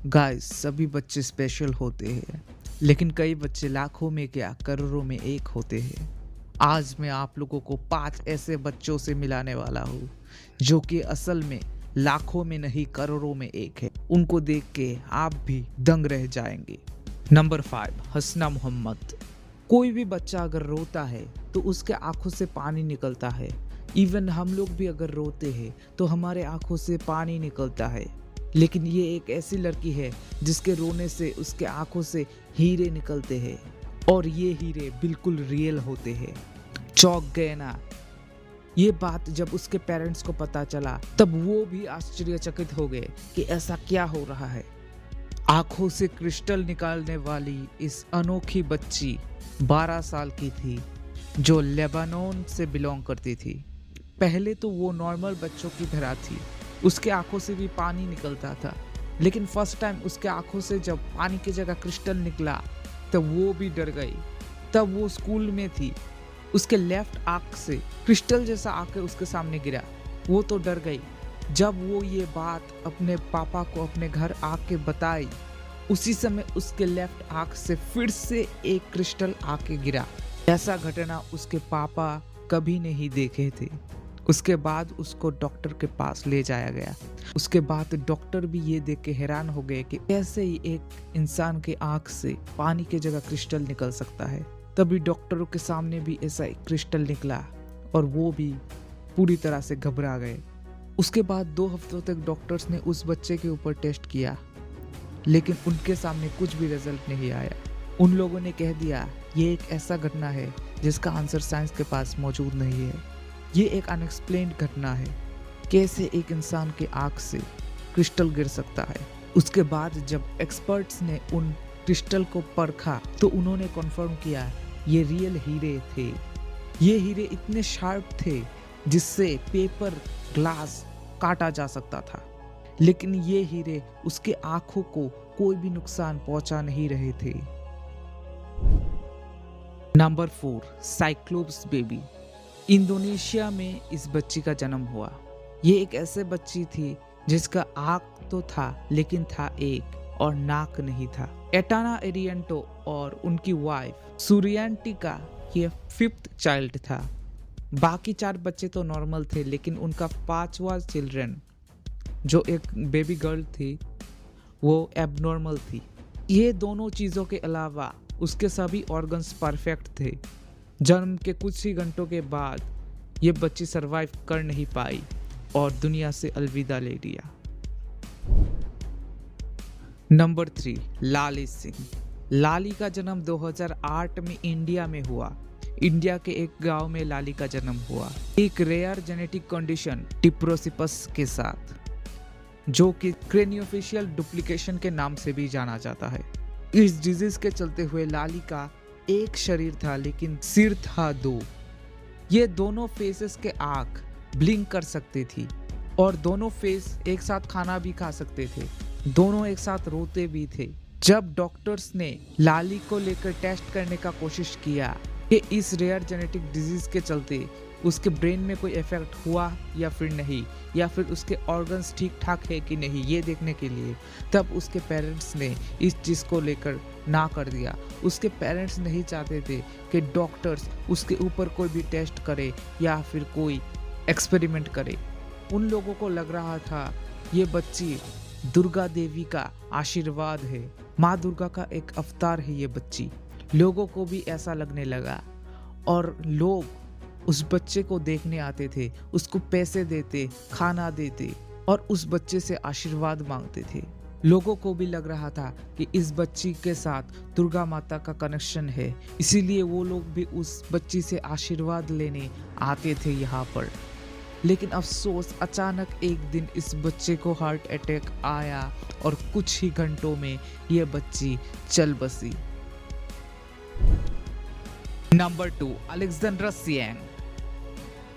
Guys, सभी बच्चे special होते हैं, लेकिन कई बच्चे लाखों में क्या करोड़ों में एक होते हैं। आज मैं आप लोगों को 5 ऐसे बच्चों से मिलाने वाला हूँ जो कि असल में लाखों में नहीं करोड़ों में एक है। उनको देख के आप भी दंग रह जाएंगे। नंबर 5, हसना मोहम्मद। कोई भी बच्चा अगर रोता है तो उसके आंखों से पानी निकलता है। इवन हम लोग भी अगर रोते हैं तो हमारे आंखों से पानी निकलता है। लेकिन ये एक ऐसी लड़की है जिसके रोने से उसके आंखों से हीरे निकलते हैं, और ये हीरे बिल्कुल रियल होते हैं। चौंक गए ना? ये बात जब उसके पेरेंट्स को पता चला तब वो भी आश्चर्यचकित हो गए कि ऐसा क्या हो रहा है। आंखों से क्रिस्टल निकालने वाली इस अनोखी बच्ची 12 साल की थी, जो लेबनान से बिलोंग करती थी। पहले तो वो नॉर्मल बच्चों की तरह थी, उसके आंखों से भी पानी निकलता था। लेकिन फर्स्ट टाइम उसके आंखों से जब पानी की जगह क्रिस्टल निकला तब वो भी डर गई। तब वो स्कूल में थी, उसके लेफ्ट आंख से क्रिस्टल जैसा आके उसके सामने गिरा। वो तो डर गई। जब वो ये बात अपने पापा को अपने घर आके बताई, उसी समय उसके लेफ्ट आंख से फिर से एक क्रिस्टल आके गिरा। ऐसा घटना उसके पापा कभी नहीं देखे थे। उसके बाद उसको डॉक्टर के पास ले जाया गया। उसके बाद डॉक्टर भी ये देख के हैरान हो गए कि कैसे ही एक इंसान के आंख से पानी की जगह क्रिस्टल निकल सकता है। तभी डॉक्टरों के सामने भी ऐसा एक क्रिस्टल निकला और वो भी पूरी तरह से घबरा गए। उसके बाद 2 हफ्तों तक डॉक्टर्स ने उस बच्चे के ऊपर टेस्ट किया, लेकिन उनके सामने कुछ भी रिजल्ट नहीं आया। उन लोगों ने कह दिया ये एक ऐसा घटना है जिसका आंसर साइंस के पास मौजूद नहीं है। ये एक अनएक्सप्लेन्ड घटना है, कैसे एक इंसान के आंख से क्रिस्टल गिर सकता है। उसके बाद जब एक्सपर्ट्स ने उन क्रिस्टल को परखा तो उन्होंने कन्फर्म किया ये रियल हीरे थे। ये हीरे इतने शार्प थे जिससे पेपर ग्लास काटा जा सकता था, लेकिन ये हीरे उसके आंखों को कोई भी नुकसान पहुंचा नहीं रहे थे। Number 4, cyclops baby. इंडोनेशिया में इस बच्ची का जन्म हुआ। ये एक ऐसे बच्ची थी जिसका आँख तो था लेकिन था एक, और नाक नहीं था। एटाना एरियंटो और उनकी वाइफ सूर्यंटी का ये 5th चाइल्ड था। बाकी 4 बच्चे तो नॉर्मल थे, लेकिन उनका 5वां चिल्ड्रन जो एक बेबी गर्ल थी वो एबनॉर्मल थी। ये दोनों चीज़ों के अलावा उसके सभी ऑर्गन्स परफेक्ट थे। जन्म के कुछ ही घंटों के बाद ये बच्ची सरवाइव कर नहीं पाई और दुनिया से अलविदा ले लिया। नंबर 3, लाली सिंह। लाली का जन्म 2008 में इंडिया में हुआ। इंडिया के एक गांव में लाली का जन्म हुआ, एक रेयर जेनेटिक कंडीशन टिप्रोसिपस के साथ, जो कि क्रेनियोफेशियल डुप्लीकेशन के नाम से भी जाना जाता है। इस डिजीज के चलते हुए लाली का एक शरीर था लेकिन सिर था 2। ये दोनों फेसेस के आँख ब्लिंक कर सकती थी, और दोनों फेस एक साथ खाना भी खा सकते थे। दोनों एक साथ रोते भी थे। जब डॉक्टर्स ने लाली को लेकर टेस्ट करने का कोशिश किया कि इस रेयर जेनेटिक डिजीज के चलते उसके ब्रेन में कोई इफेक्ट हुआ या फिर नहीं, या फिर उसके ऑर्गन्स ठीक ठाक है कि नहीं, ये देखने के लिए, तब उसके पेरेंट्स ने इस चीज़ को लेकर ना कर दिया। उसके पेरेंट्स नहीं चाहते थे कि डॉक्टर्स उसके ऊपर कोई भी टेस्ट करे या फिर कोई एक्सपेरिमेंट करे। उन लोगों को लग रहा था ये बच्ची दुर्गा देवी का आशीर्वाद है, माँ दुर्गा का एक अवतार है ये बच्ची। लोगों को भी ऐसा लगने लगा, और लोग उस बच्चे को देखने आते थे, उसको पैसे देते, खाना देते, और उस बच्चे से आशीर्वाद मांगते थे। लोगों को भी लग रहा था कि इस बच्ची के साथ दुर्गा माता का कनेक्शन है, इसीलिए वो लोग भी उस बच्ची से आशीर्वाद लेने आते थे यहाँ पर। लेकिन अफसोस, अचानक एक दिन इस बच्चे को हार्ट अटैक आया और कुछ ही घंटों में ये बच्ची चल बसी। Number 2, Alexandra Siang.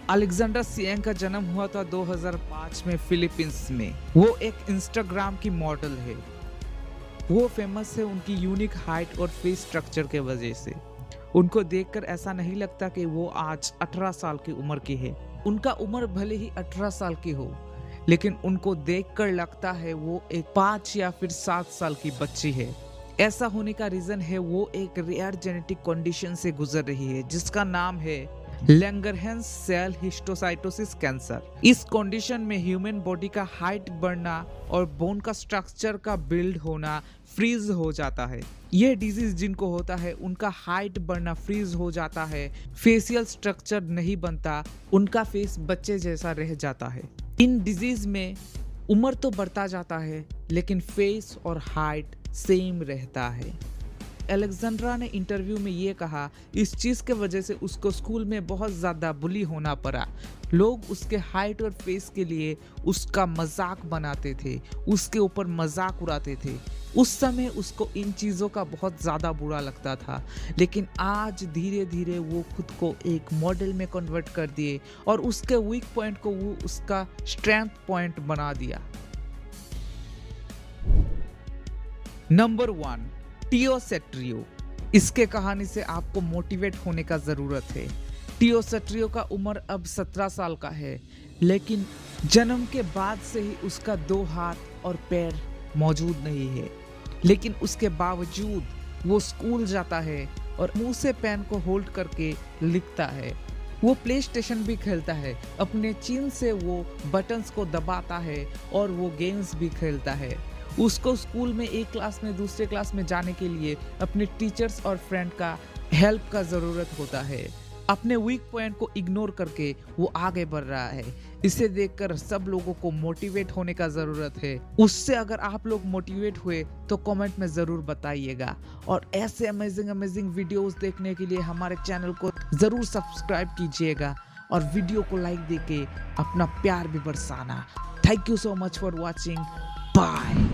Alexandra Siang का जन्म हुआ था 2005 में फिलीपींस में। वो एक इंस्टाग्राम की मॉडल है। वो फेमस है उनकी यूनिक हाइट और फेस स्ट्रक्चर के वजह से। उनको देखकर ऐसा नहीं लगता कि वो आज 18 साल की उम्र की है। उनका उम्र भले ही 18 साल की हो, लेकिन उनको देखकर लगता है वो एक 5 या फिर 7 साल की बच्ची है। ऐसा होने का रीजन है वो एक रेयर जेनेटिक कंडीशन से गुजर रही है जिसका नाम है लैंगरहैंस सेल हिस्टोसाइटोसिस कैंसर। इस कंडीशन में ह्यूमन बॉडी का हाइट बढ़ना और बोन का स्ट्रक्चर का बिल्ड होना फ्रीज हो जाता है। यह डिजीज जिनको होता है उनका हाइट बढ़ना फ्रीज हो जाता है, फेशियल स्ट्रक्चर नहीं बनता, उनका फेस बच्चे जैसा रह जाता है। इन डिजीज में उम्र तो बढ़ता जाता है लेकिन फेस और हाइट सेम रहता है। एलेक्जेंड्रा ने इंटरव्यू में ये कहा, इस चीज़ के वजह से उसको स्कूल में बहुत ज़्यादा बुली होना पड़ा। लोग उसके हाइट और फेस के लिए उसका मजाक बनाते थे, उसके ऊपर मजाक उड़ाते थे। उस समय उसको इन चीज़ों का बहुत ज़्यादा बुरा लगता था, लेकिन आज धीरे धीरे वो खुद को एक मॉडल में कन्वर्ट कर दिए और उसके वीक पॉइंट को वो उसका स्ट्रेंथ पॉइंट बना दिया। नंबर 1, टियो सेट्रियो। इसके कहानी से आपको मोटिवेट होने का जरूरत है। टियो सेट्रियो का उम्र अब 17 साल का है, लेकिन जन्म के बाद से ही उसका 2 हाथ और पैर मौजूद नहीं है। लेकिन उसके बावजूद वो स्कूल जाता है और मुंह से पेन को होल्ड करके लिखता है। वो प्ले स्टेशन भी खेलता है, अपने चिन से वो बटन्स को दबाता है और वो गेम्स भी खेलता है। उसको स्कूल में एक क्लास में दूसरे क्लास में जाने के लिए अपने टीचर्स और फ्रेंड का हेल्प का ज़रूरत होता है। अपने वीक पॉइंट को इग्नोर करके वो आगे बढ़ रहा है। इसे देखकर सब लोगों को मोटिवेट होने का ज़रूरत है। उससे अगर आप लोग मोटिवेट हुए तो कमेंट में ज़रूर बताइएगा। और ऐसे अमेजिंग वीडियोस देखने के लिए हमारे चैनल को ज़रूर सब्सक्राइब कीजिएगा और वीडियो को लाइक देके अपना प्यार भी बरसाना। Thank you so much for watching. Bye.